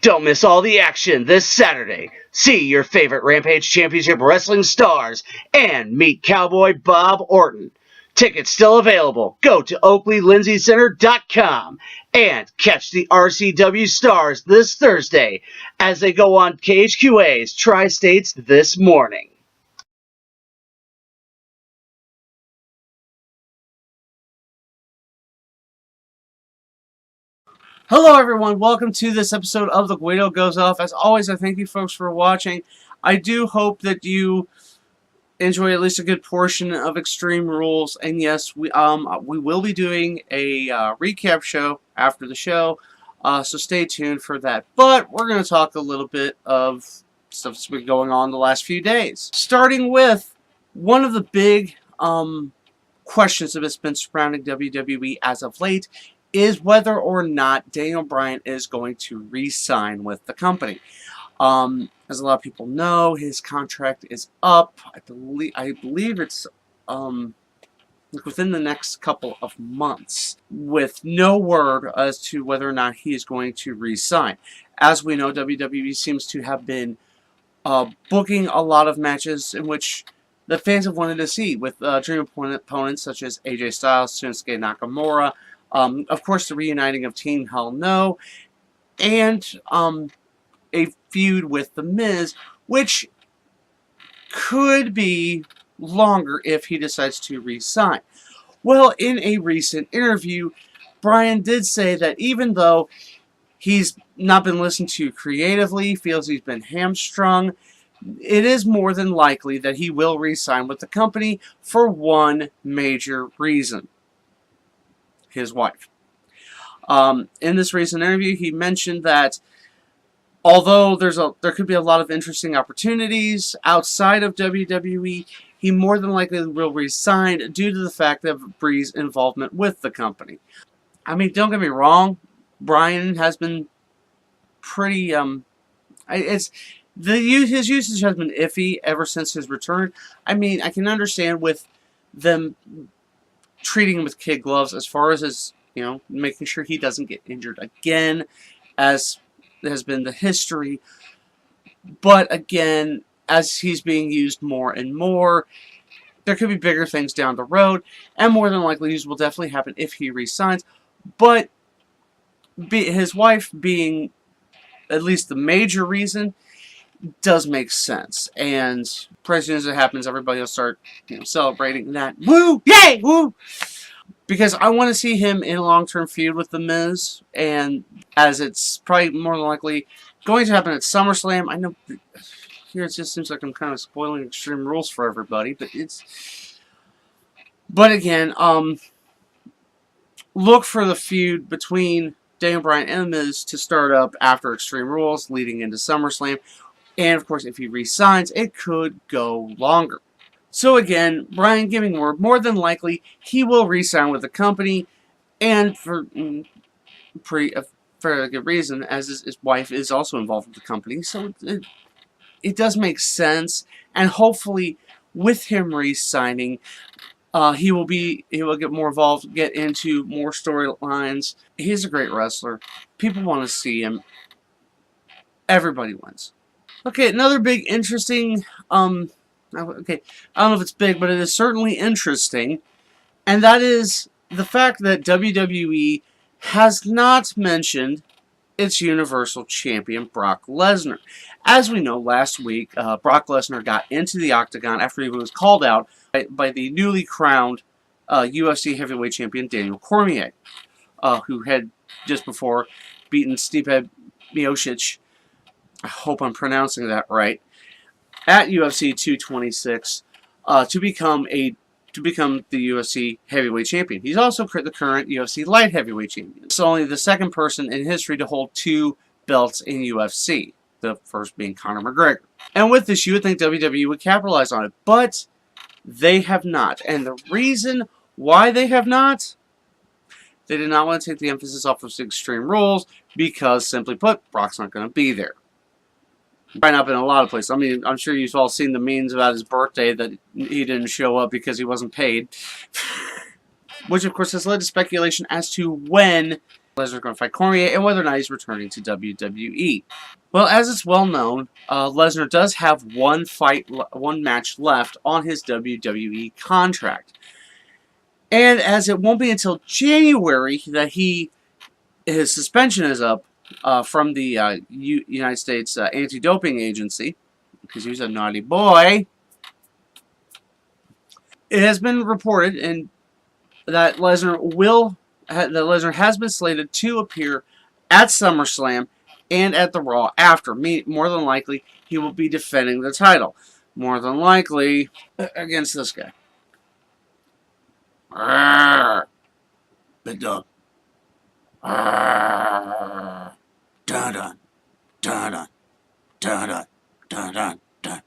Don't miss all the action this Saturday. See your favorite Rampage Championship Wrestling stars and meet Cowboy Bob Orton. Tickets still available. Go to OakleyLindsayCenter.com and catch the RCW stars this Thursday as they go on KHQA's Tri-States this morning. Hello everyone, welcome to this episode of The Guido Goes Off. As always, I thank you folks for watching. I do hope that you enjoy at least a good portion of Extreme Rules, and yes, we will be doing a recap show after the show, so stay tuned for that. But we're going to talk a little bit of stuff that's been going on the last few days. Starting with one of the big questions that has been surrounding WWE as of late is whether or not Daniel Bryan is going to re-sign with the company. As a lot of people know, his contract is up. I believe it's within the next couple of months, with no word as to whether or not he is going to re-sign. As we know, WWE seems to have been booking a lot of matches in which the fans have wanted to see, with dream opponents such as AJ Styles, Shinsuke Nakamura, of course, the reuniting of Team Hell No, and a feud with The Miz, which could be longer if he decides to re-sign. Well, in a recent interview, Bryan did say that even though he's not been listened to creatively, feels he's been hamstrung, it is more than likely that he will re-sign with the company for one major reason: his wife. In this recent interview, he mentioned that although there could be a lot of interesting opportunities outside of WWE, he more than likely will resign due to the fact of Bree's involvement with the company. I mean, don't get me wrong, Bryan has been pretty his usage has been iffy ever since his return. I mean, I can understand with them treating him with kid gloves as far as his, making sure he doesn't get injured again, as has been the history. But again, as he's being used more and more, there could be bigger things down the road, and more than likely these will definitely happen if he resigns. But his wife being at least the major reason does make sense, and as soon as it happens, everybody will start celebrating that. Woo! Yay! Woo! Because I want to see him in a long-term feud with The Miz, and as it's probably more than likely going to happen at SummerSlam. I know here it just seems like I'm kind of spoiling Extreme Rules for everybody, but again, look for the feud between Daniel Bryan and The Miz to start up after Extreme Rules, leading into SummerSlam. And of course, if he re-signs, it could go longer. So again, Bryan giving word, more than likely he will re-sign with the company, and for a very good reason, as his wife is also involved with the company. So it does make sense, and hopefully with him re-signing, he will get more involved, get into more storylines. He's a great wrestler. People want to see him. Everybody wins. Okay, another big interesting, okay, I don't know if it's big, but it is certainly interesting, and that is the fact that WWE has not mentioned its Universal Champion, Brock Lesnar. As we know, last week, Brock Lesnar got into the Octagon after he was called out by the newly crowned UFC Heavyweight Champion, Daniel Cormier, who had just before beaten Stipe Miocic, I hope I'm pronouncing that right, at UFC 226 to become the UFC Heavyweight Champion. He's also the current UFC Light Heavyweight Champion. It's only the second person in history to hold two belts in UFC, the first being Conor McGregor. And with this, you would think WWE would capitalize on it, but they have not. And the reason why they have not, they did not want to take the emphasis off of Extreme Rules because, simply put, Brock's not going to be there. Probably not been in a lot of places. I mean, I'm sure you've all seen the memes about his birthday that he didn't show up because he wasn't paid. Which, of course, has led to speculation as to when Lesnar's going to fight Cormier, and whether or not he's returning to WWE. Well, as it's well known, Lesnar does have one match left on his WWE contract. And as it won't be until January that his suspension is up from the United States Anti-Doping Agency, because he was a naughty boy, it has been reported that Lesnar has been slated to appear at SummerSlam and at the Raw after. More than likely, he will be defending the title. More than likely, against this guy. Big dog. Dun dun dun dun dun dun dun dun.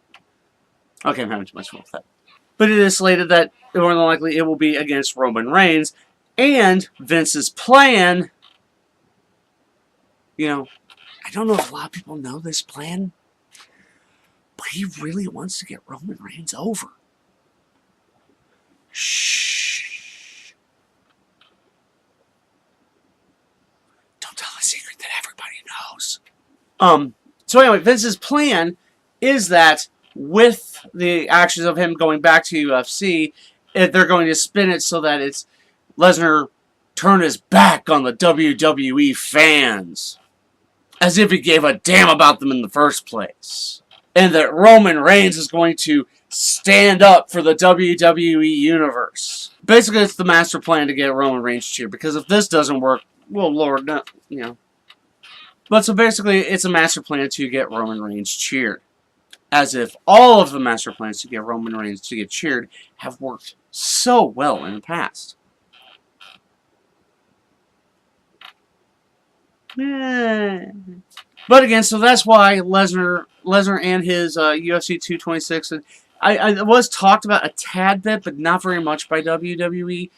Okay, I'm having too much fun with that. But it is slated that more than likely it will be against Roman Reigns, and Vince's plan. You know, I don't know if a lot of people know this plan, but he really wants to get Roman Reigns over. Shh. Don't tell a secret that everybody knows. So anyway, Vince's plan is that with the actions of him going back to UFC, they're going to spin it so that it's Lesnar turn his back on the WWE fans. As if he gave a damn about them in the first place. And that Roman Reigns is going to stand up for the WWE Universe. Basically, it's the master plan to get Roman Reigns cheered. Because if this doesn't work, well, Lord, no, you know. But so basically, it's a master plan to get Roman Reigns cheered. As if all of the master plans to get Roman Reigns to get cheered have worked so well in the past. But again, so that's why Lesnar and his UFC 226, and I was talked about a tad bit, but not very much by WWE.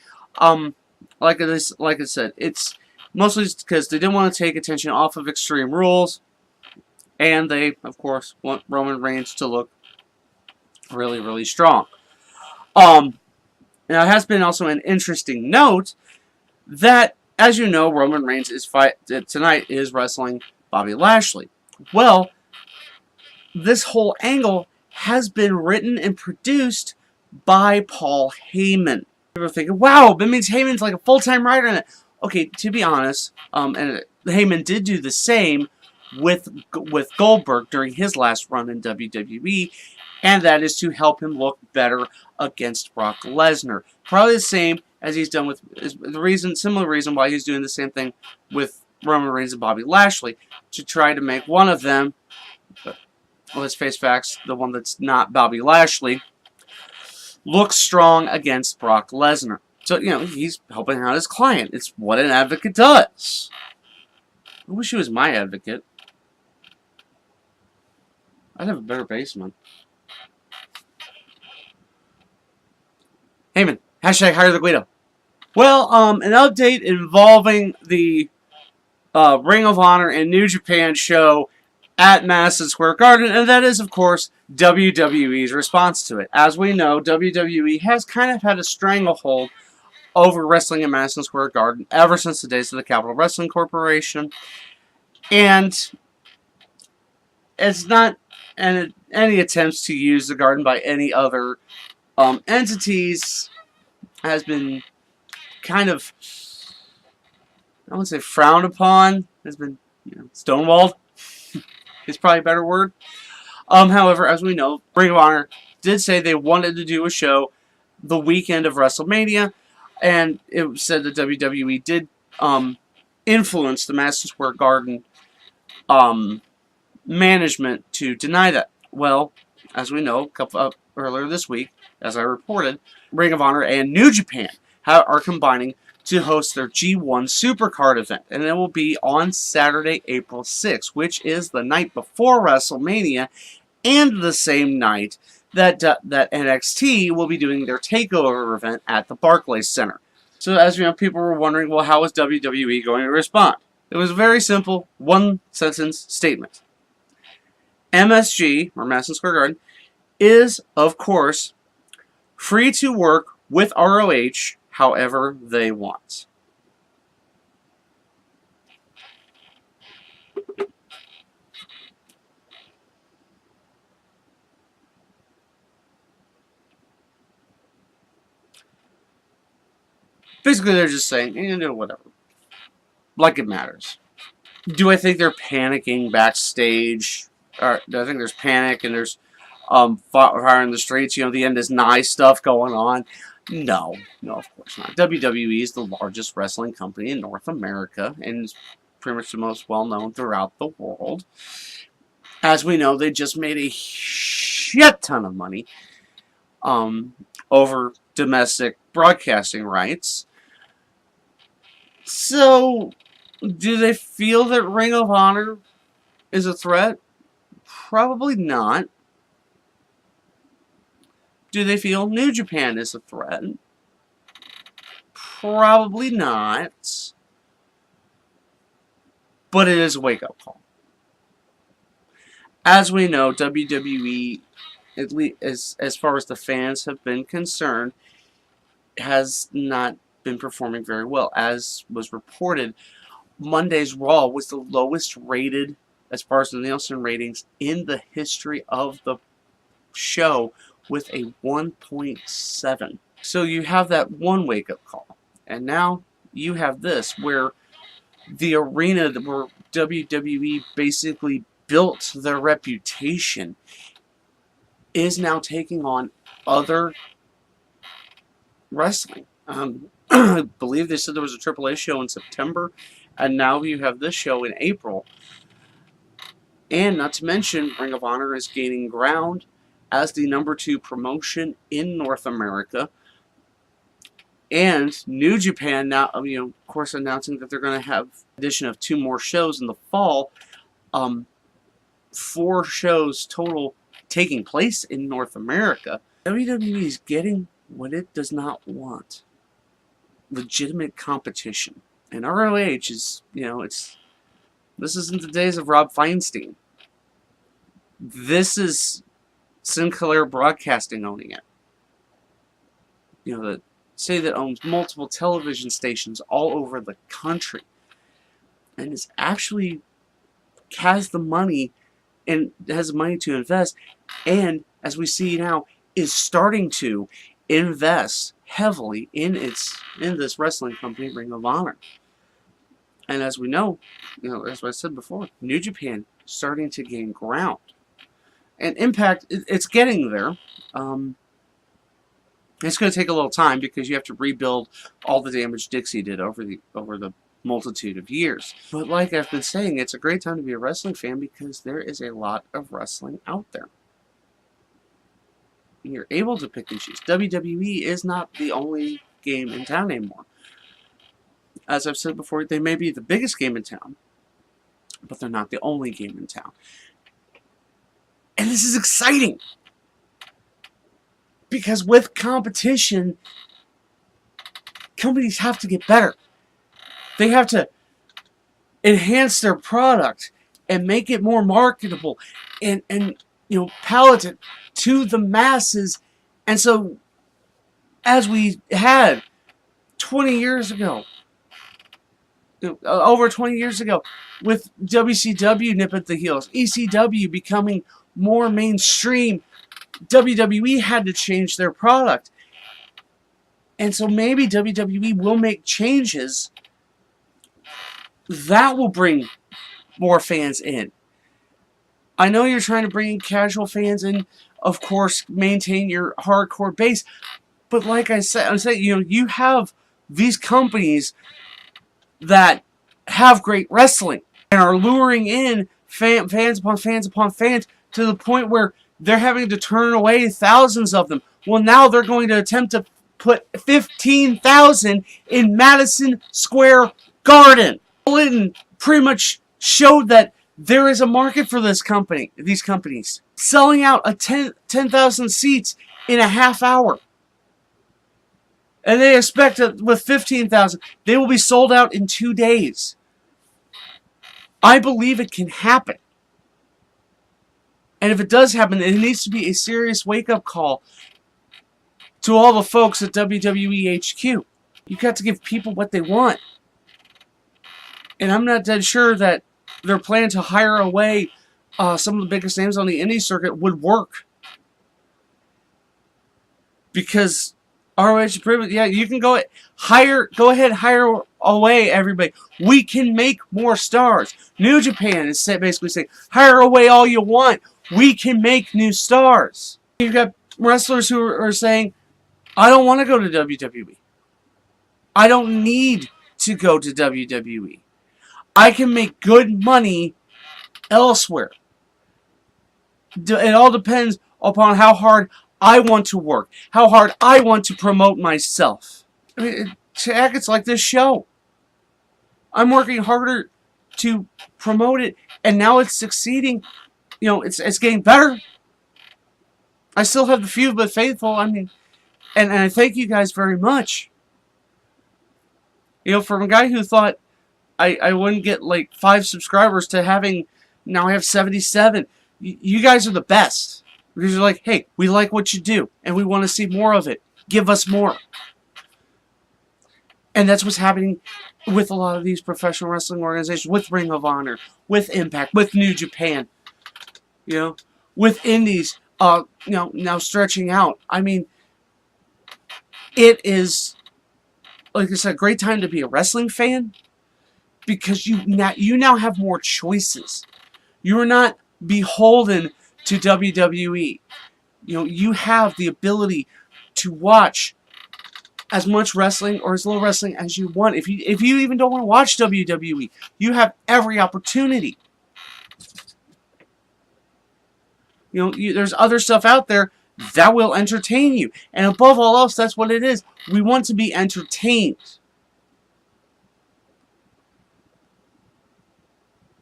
Like I said, it's mostly because they didn't want to take attention off of Extreme Rules, and they, of course, want Roman Reigns to look really, really strong. Now, it has been also an interesting note that, as you know, Roman Reigns tonight is wrestling Bobby Lashley. Well, this whole angle has been written and produced by Paul Heyman. People are thinking, wow, that means Heyman's like a full-time writer in it. Okay, to be honest, and Heyman did do the same with Goldberg during his last run in WWE, and that is to help him look better against Brock Lesnar. Probably the same as he's done with similar reason why he's doing the same thing with Roman Reigns and Bobby Lashley, to try to make one of them, let's face facts, the one that's not Bobby Lashley, look strong against Brock Lesnar. So, you know, he's helping out his client. It's what an advocate does. I wish he was my advocate. I'd have a better basement. Heyman, hashtag hire the Guido. Well, an update involving the Ring of Honor and New Japan show at Madison Square Garden, and that is, of course, WWE's response to it. As we know, WWE has kind of had a stranglehold over wrestling in Madison Square Garden ever since the days of the Capital Wrestling Corporation, and it's not any attempts to use the Garden by any other entities has been kind of, I wouldn't say frowned upon, has been, you know, stonewalled is probably a better word. However, as we know, Ring of Honor did say they wanted to do a show the weekend of WrestleMania, and it said that WWE did influence the Madison Square Garden management to deny that. Well, as we know, earlier this week, as I reported, Ring of Honor and New Japan are combining to host their G1 Supercard event, and it will be on Saturday, April 6th, which is the night before WrestleMania, and the same night that NXT will be doing their takeover event at the Barclays Center. So, as you know, people were wondering, well, how is WWE going to respond? It was a very simple, one-sentence statement. MSG, or Madison Square Garden, is, of course, free to work with ROH however they want. Basically, they're just saying, whatever. Like it matters. Do I think they're panicking backstage? Or do I think there's panic and there's fire in the streets? The end is nigh stuff going on. No, of course not. WWE is the largest wrestling company in North America and is pretty much the most well known throughout the world. As we know, they just made a shit ton of money over domestic broadcasting rights. So, do they feel that Ring of Honor is a threat? Probably not. Do they feel New Japan is a threat? Probably not. But it is a wake-up call. As we know, WWE, at least as far as the fans have been concerned, has not been performing very well. As was reported, Monday's Raw was the lowest rated, as far as the Nielsen ratings, in the history of the show, with a 1.7. So you have that one wake-up call. And now you have this, where the arena where WWE basically built their reputation is now taking on other wrestling. I believe they said there was a AAA show in September, and now you have this show in April. And not to mention, Ring of Honor is gaining ground as the #2 promotion in North America. And New Japan now, of course, announcing that they're going to have addition of 2 more shows in the fall. 4 shows total taking place in North America. WWE is getting what it does not want: legitimate competition. And ROH is, this isn't the days of Rob Feinstein. This is Sinclair Broadcasting owning it. The city that owns multiple television stations all over the country, and is actually has the money and has money to invest, and as we see now, is starting to invest heavily in this wrestling company, Ring of Honor. And as we know, as I said before, New Japan starting to gain ground. And Impact, it's getting there. It's going to take a little time because you have to rebuild all the damage Dixie did over the multitude of years. But like I've been saying, it's a great time to be a wrestling fan because there is a lot of wrestling out there. And you're able to pick and choose. WWE is not the only game in town anymore. As I've said before, they may be the biggest game in town, but they're not the only game in town. And this is exciting, because with competition, companies have to get better. They have to enhance their product and make it more marketable and palatable to the masses. And so, as we had 20 years ago, over 20 years ago, with WCW nipping at the heels, ECW becoming more mainstream, WWE had to change their product. And so maybe WWE will make changes that will bring more fans in. I know you're trying to bring in casual fans and, of course, maintain your hardcore base. But like I said, you have these companies that have great wrestling and are luring in fans upon fans upon fans to the point where they're having to turn away thousands of them. Well, now they're going to attempt to put 15,000 in Madison Square Garden. Clinton pretty much showed that there is a market for these companies. Selling out 10,000 seats in a half hour. And they expect that with 15,000, they will be sold out in 2 days. I believe it can happen. And if it does happen, it needs to be a serious wake-up call to all the folks at WWE HQ. You've got to give people what they want. And I'm not dead sure that their plan to hire away some of the biggest names on the indie circuit would work. Because ROH improvement. Yeah, you can go ahead, hire away everybody. We can make more stars. New Japan is basically saying, hire away all you want. We can make new stars. You've got wrestlers who are saying, I don't want to go to WWE. I don't need to go to WWE. I can make good money elsewhere. It all depends upon how hard I want to work, how hard I want to promote myself. I mean, it's like this show. I'm working harder to promote it, and now it's succeeding. You know, it's getting better. I still have the few but faithful. I mean, and I thank you guys very much. You know, from a guy who thought I wouldn't get like 5 subscribers to having, now I have 77. You guys are the best. Because you're like, hey, we like what you do, and we want to see more of it. Give us more. And that's what's happening with a lot of these professional wrestling organizations, with Ring of Honor, with Impact, with New Japan, you know, with Indies, you know, now stretching out. I mean, it is, like I said, a great time to be a wrestling fan, because you now have more choices. You are not beholden to WWE. You know, you have the ability to watch as much wrestling or as little wrestling as you want. If you even don't want to watch WWE, you have every opportunity. You know, there's other stuff out there that will entertain you. And above all else, that's what it is. We want to be entertained.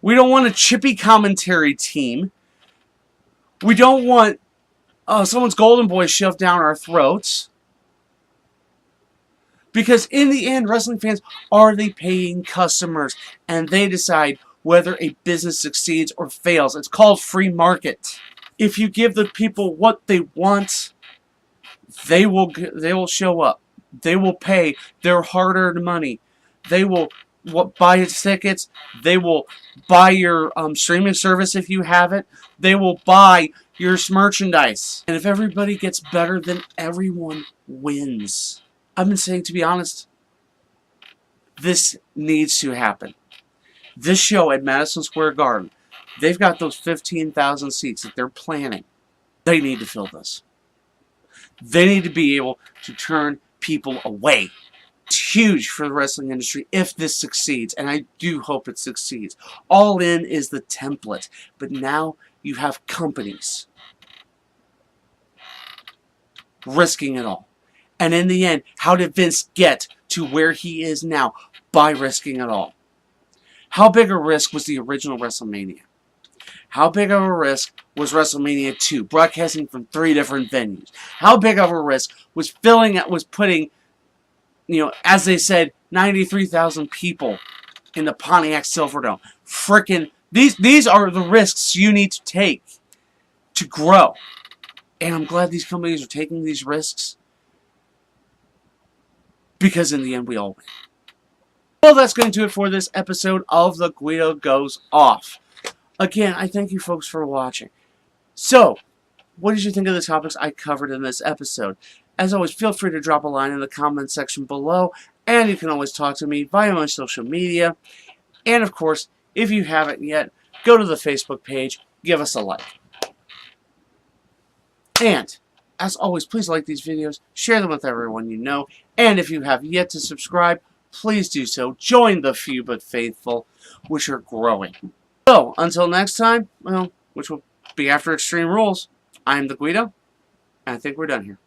We don't want a chippy commentary team. We don't want someone's golden boy shoved down our throats. Because in the end, wrestling fans are the paying customers, and they decide whether a business succeeds or fails. It's called free market. If you give the people what they want, they will show up. They will pay their hard-earned money. They will buy its tickets. They will buy your streaming service if you have it. They will buy your merchandise. And if everybody gets better, then everyone wins. I've been saying, to be honest, this needs to happen. This show at Madison Square Garden, they've got those 15,000 seats that they're planning. They need to fill this. They need to be able to turn people away. It's huge for the wrestling industry if this succeeds, and I do hope it succeeds. All In is the template, but now you have companies risking it all. And in the end, how did Vince get to where he is now? By risking it all. How big a risk was the original WrestleMania? How big of a risk was WrestleMania 2, broadcasting from 3 different venues? How big of a risk was putting, you know, as they said, 93,000 people in the Pontiac Silverdome? Frickin', these are the risks you need to take to grow. And I'm glad these companies are taking these risks, because in the end, we all win. Well, that's going to do it for this episode of The Guido Goes Off. Again, I thank you folks for watching. So, what did you think of the topics I covered in this episode? As always, feel free to drop a line in the comment section below, and you can always talk to me via my social media. And of course, if you haven't yet, go to the Facebook page, give us a like. And, as always, please like these videos, share them with everyone you know, and if you have yet to subscribe, please do so. Join the few but faithful, which are growing. So, until next time, well, which will be after Extreme Rules, I'm the Guido, and I think we're done here.